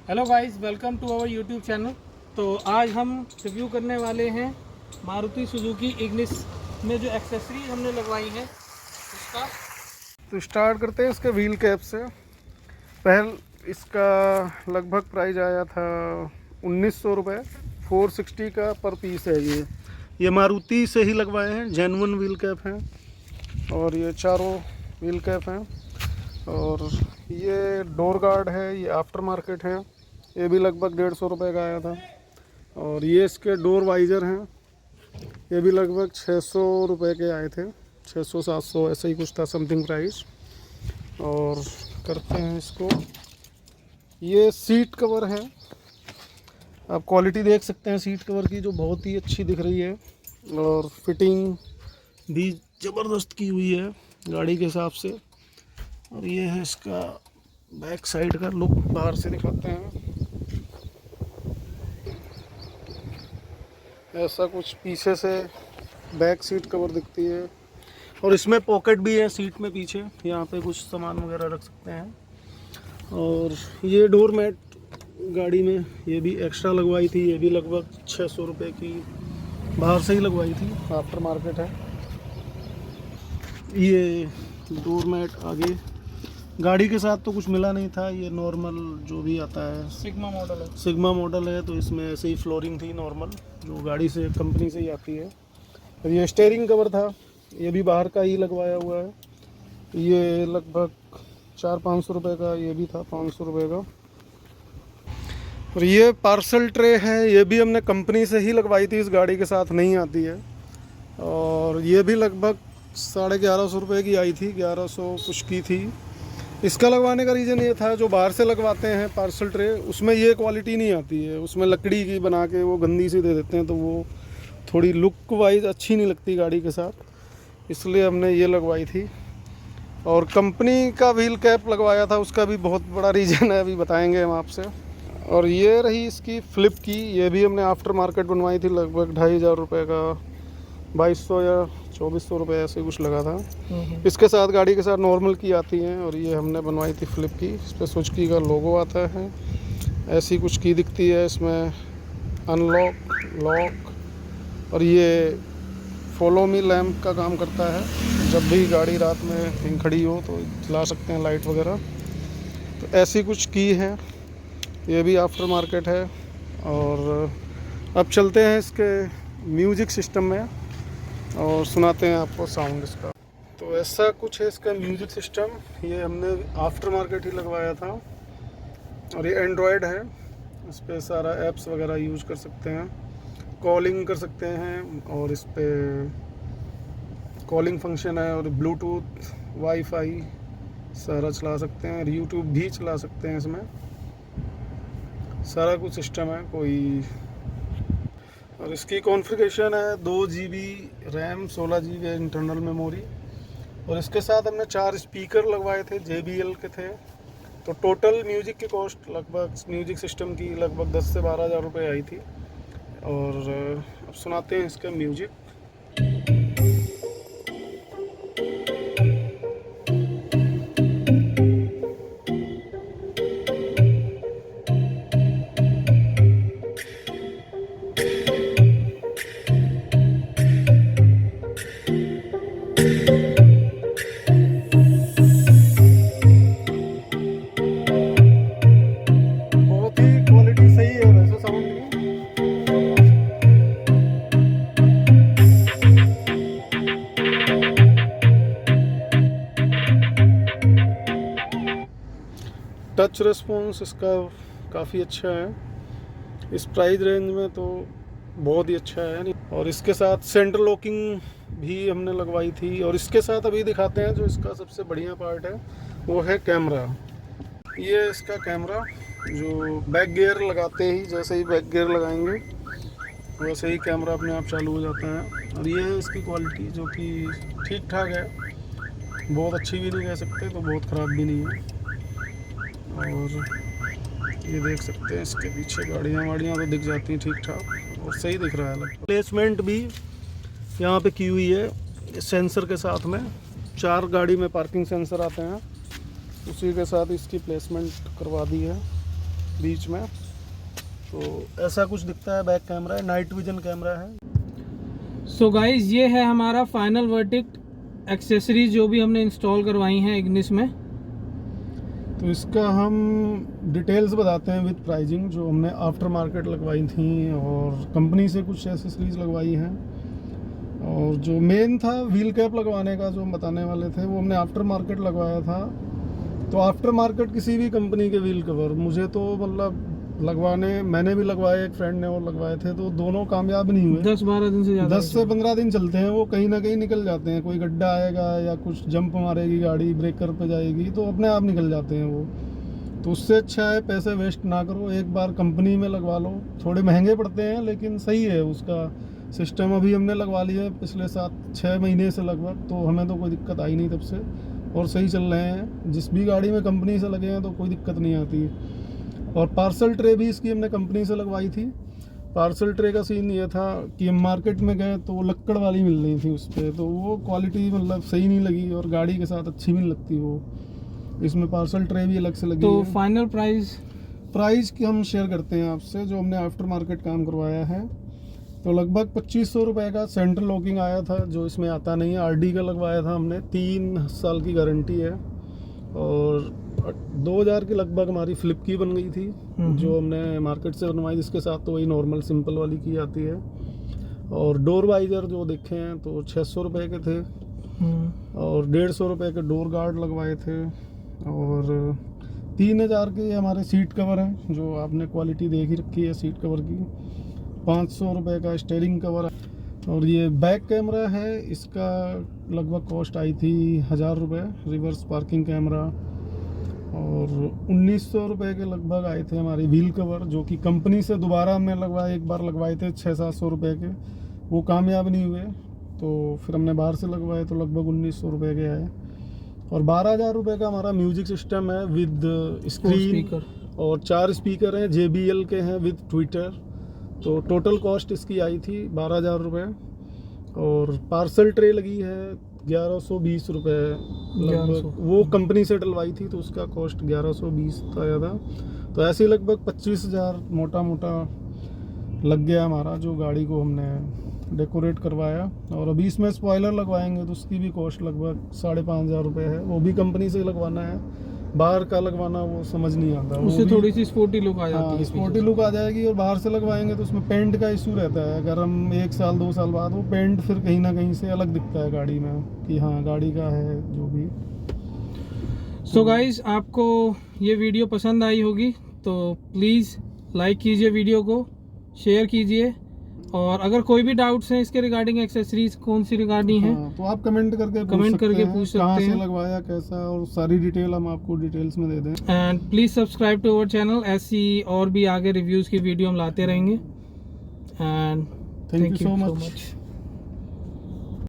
Hello guys, welcome to our YouTube channel. तो आज हम रिव्यू करने वाले हैं मारुति सुजुकी इग्निस में जो एक्सेसरी हमने लगवाई है उसका। तो स्टार्ट करते हैं इसके व्हील कैप से। इसका लगभग प्राइस आया था 1900 रुपये। 460 का पर पीस है। ये मारुति से ही लगवाए हैं, जेन्युइन व्हील कैप हैं और ये चारों व्हील कैप हैं। और ये डोर गार्ड है, ये आफ्टर मार्केट है, ये भी लगभग 150 रुपये का आया था। और ये इसके डोर वाइज़र हैं, ये भी लगभग 600 रुपये के आए थे, 600-700 ऐसा ही कुछ था समथिंग प्राइस। और करते हैं इसको। ये सीट कवर है, आप क्वालिटी देख सकते हैं सीट कवर की, जो बहुत ही अच्छी दिख रही है और फिटिंग भी ज़बरदस्त की हुई है गाड़ी के हिसाब से। और ये है इसका बैक साइड का लुक, बाहर से दिखाते हैं। ऐसा कुछ पीछे से बैक सीट कवर दिखती है और इसमें पॉकेट भी है सीट में पीछे, यहाँ पे कुछ सामान वगैरह रख सकते हैं। और ये डोर मैट गाड़ी में ये भी एक्स्ट्रा लगवाई थी, ये भी लगभग 600 रुपये की बाहर से ही लगवाई थी, आफ्टर मार्केट है। ये डोर मैट आगे गाड़ी के साथ तो कुछ मिला नहीं था, ये नॉर्मल जो भी आता है सिग्मा मॉडल है, तो इसमें ऐसे ही फ्लोरिंग थी नॉर्मल, जो गाड़ी से कंपनी से ही आती है। और ये स्टीयरिंग कवर था, ये भी बाहर का ही लगवाया हुआ है, ये लगभग 400-500 रुपये का ये भी था, 500 रुपये का। और ये पार्सल ट्रे है, ये भी हमने कंपनी से ही लगवाई थी, इस गाड़ी के साथ नहीं आती है। और ये भी लगभग 1150 रुपये की आई थी, 1100 कुछ की थी। इसका लगवाने का रीज़न ये था, जो बाहर से लगवाते हैं पार्सल ट्रे, उसमें ये क्वालिटी नहीं आती है, उसमें लकड़ी की बना के वो गंदी सी दे देते हैं, तो वो थोड़ी लुक वाइज अच्छी नहीं लगती गाड़ी के साथ, इसलिए हमने ये लगवाई थी। और कंपनी का व्हील कैप लगवाया था, उसका भी बहुत बड़ा रीज़न है, अभी बताएंगे हम आपसे। और ये रही इसकी फ्लिप की, ये भी हमने आफ्टर मार्केट बनवाई थी, लगभग 2500 रुपये का, 2200 या 2400 रुपये ऐसे कुछ लगा था। इसके साथ गाड़ी के साथ नॉर्मल की आती हैं, और ये हमने बनवाई थी फ्लिप की। इस पर सुजुकी का लोगो आता है, ऐसी कुछ की दिखती है इसमें, अनलॉक, लॉक। और ये फॉलो मी लैम्प का काम करता है, जब भी गाड़ी रात में कहीं खड़ी हो तो जला सकते हैं लाइट वगैरह। तो ऐसी कुछ की है, ये भी आफ्टर मार्केट है। और अब चलते हैं इसके म्यूज़िक सिस्टम में और सुनाते हैं आपको साउंड इसका। तो ऐसा कुछ है इसका म्यूज़िक सिस्टम, ये हमने आफ्टर मार्केट ही लगवाया था। और ये एंड्रॉयड है, इस पर सारा ऐप्स वगैरह यूज कर सकते हैं, कॉलिंग कर सकते हैं, और इस पर कॉलिंग फंक्शन है, और ब्लूटूथ, वाईफाई सारा चला सकते हैं, और यूट्यूब भी चला सकते हैं इसमें, सारा कुछ सिस्टम है कोई। और इसकी कॉन्फ़िगरेशन है 2 GB RAM, 16 GB internal memory. और इसके साथ हमने 4 स्पीकर लगवाए थे, JBL के थे। तो टोटल म्यूज़िक की कॉस्ट लगभग, म्यूज़िक सिस्टम की लगभग 10 से 12 हज़ार रुपये आई थी। और अब सुनाते हैं इसका म्यूज़िक। बहुत ही क्वालिटी सही है वैसे साउंड की। टच रिस्पॉन्स इसका काफ़ी अच्छा है, इस प्राइस रेंज में तो बहुत ही अच्छा है। और इसके साथ सेंटर लॉकिंग भी हमने लगवाई थी। और इसके साथ अभी दिखाते हैं जो इसका सबसे बढ़िया पार्ट है, वो है कैमरा। ये इसका कैमरा, जो बैक गियर लगाते ही, जैसे ही बैक गियर लगाएंगे वैसे ही कैमरा अपने आप चालू हो जाता है। और ये है इसकी क्वालिटी, जो कि ठीक ठाक है, बहुत अच्छी भी नहीं कह सकते तो बहुत ख़राब भी नहीं है। और ये देख सकते हैं इसके पीछे गाड़ियाँ वाड़ियाँ तो दिख जाती हैं ठीक ठाक, और सही दिख रहा है। लगभग प्लेसमेंट भी यहाँ पे की हुई है सेंसर के साथ में, 4 गाड़ी में पार्किंग सेंसर आते हैं, उसी के साथ इसकी प्लेसमेंट करवा दी है। बीच में। तो ऐसा कुछ दिखता है, बैक कैमरा है, नाइट विजन कैमरा है। सो गाइज ये है हमारा फाइनल वर्डिक्ट, एक्सेसरीज जो भी हमने इंस्टॉल करवाई हैं इग्निस में। तो इसका हम डिटेल्स बताते हैं विद प्राइजिंग, जो हमने आफ्टर मार्केट लगवाई थी और कंपनी से कुछ एसेसरीज लगवाई हैं। और जो मेन था व्हील कैप लगवाने का, जो हम बताने वाले थे, वो हमने आफ्टर मार्केट लगवाया था। तो आफ्टर मार्केट किसी भी कंपनी के व्हील कवर मुझे तो मतलब लगवाने, मैंने भी लगवाए, एक फ्रेंड ने वो लगवाए थे, तो दोनों कामयाब नहीं हुए। 10-12 दिन से ज़्यादा, 10 से 15 दिन चलते हैं, वो कहीं ना कहीं निकल जाते हैं। कोई गड्ढा आएगा या कुछ जंप मारेगी गाड़ी, ब्रेकर पे जाएगी, तो अपने आप निकल जाते हैं वो। तो उससे अच्छा है पैसे वेस्ट ना करो, एक बार कंपनी में लगवा लो। थोड़े महंगे पड़ते हैं लेकिन सही है उसका सिस्टम। अभी हमने लगवा लिया है पिछले 7-6 महीने से लगभग, तो हमें तो कोई दिक्कत आई नहीं तब से, और सही चल रहे हैं। जिस भी गाड़ी में कंपनी से लगे हैं तो कोई दिक्कत नहीं आती है। और पार्सल ट्रे भी इसकी हमने कंपनी से लगवाई थी। पार्सल ट्रे का सीन ये था कि हम मार्केट में गए तो वो लक्कड़ वाली मिल रही थी उस पर, तो वो क्वालिटी मतलब सही नहीं लगी और गाड़ी के साथ अच्छी भी नहीं लगती वो। इसमें पार्सल ट्रे भी अलग से लगी तो है। फाइनल प्राइस की हम शेयर करते हैं आपसे, जो हमने आफ्टर मार्केट काम करवाया है। तो लगभग 2500 रुपये का सेंट्रल लॉकिंग आया था, जो इसमें आता नहीं है। आरडी का लगवाया था हमने, 3 साल की गारंटी है। और 2000 के लगभग हमारी फ्लिप की बन गई थी, जो हमने मार्केट से बनवाई, जिसके साथ तो वही नॉर्मल सिंपल वाली की आती है। और डोर वाइजर जो देखे हैं तो 600 रुपये के थे, और 150 रुपये के डोर गार्ड लगवाए थे। और 3000 के हमारे सीट कवर हैं, जो आपने क्वालिटी देख ही रखी है सीट कवर की। 500 रुपये का स्टीयरिंग कवर है। और ये बैक कैमरा है, इसका लगभग कॉस्ट आई थी 1000 रुपये, रिवर्स पार्किंग कैमरा। और 1900 रुपये के लगभग आए थे हमारे व्हील कवर, जो कि कंपनी से दोबारा हमने लगवाए, एक बार लगवाए थे 600-700 रुपये के, वो कामयाब नहीं हुए, तो फिर हमने बाहर से लगवाए, तो लगभग 1900 रुपये के आए। और 12000 रुपये का हमारा म्यूजिक सिस्टम है विद स्क्रीन, और 4 स्पीकर हैं, JBL के हैं विद ट्विटर। तो टोटल कॉस्ट इसकी आई थी 12000 रुपये। और पार्सल ट्रे लगी है 1120 रुपये लगभग, वो कंपनी से डलवाई थी, तो उसका कॉस्ट 1120 था ज़्यादा। तो ऐसे लगभग 25000 मोटा मोटा लग गया हमारा, जो गाड़ी को हमने डेकोरेट करवाया। और अभी इसमें स्पॉइलर लगवाएंगे तो उसकी भी कॉस्ट लगभग 5500 रुपये है। वो भी कंपनी से लगवाना है, बाहर का लगवाना वो समझ नहीं आता, उससे थोड़ी सी स्पोर्टी लुक आ जाती है। स्पोर्टी लुक आ जाएगी। और बाहर से लगवाएंगे तो उसमें पेंट का इशू रहता है, अगर हम 1 साल 2 साल बाद वो पेंट फिर कहीं ना कहीं से अलग दिखता है गाड़ी में, कि हाँ गाड़ी का है जो भी। सो गाइस, आपको ये वीडियो पसंद आई होगी तो प्लीज़ लाइक कीजिए, वीडियो को शेयर कीजिए। और अगर कोई भी डाउट्स हैं इसके रिगार्डिंग, एक्सेसरीज कौन सी रिगार्डिंग है, तो आप कमेंट करके पूछ सकते हैं, कहाँ से लगवाया, कैसा, और सारी डिटेल हम आपको डिटेल्स में दे दें। And please subscribe to our channel, ऐसी और भी आगे रिव्यूज़ की वीडियो हम लाते रहेंगे। And thank you so much.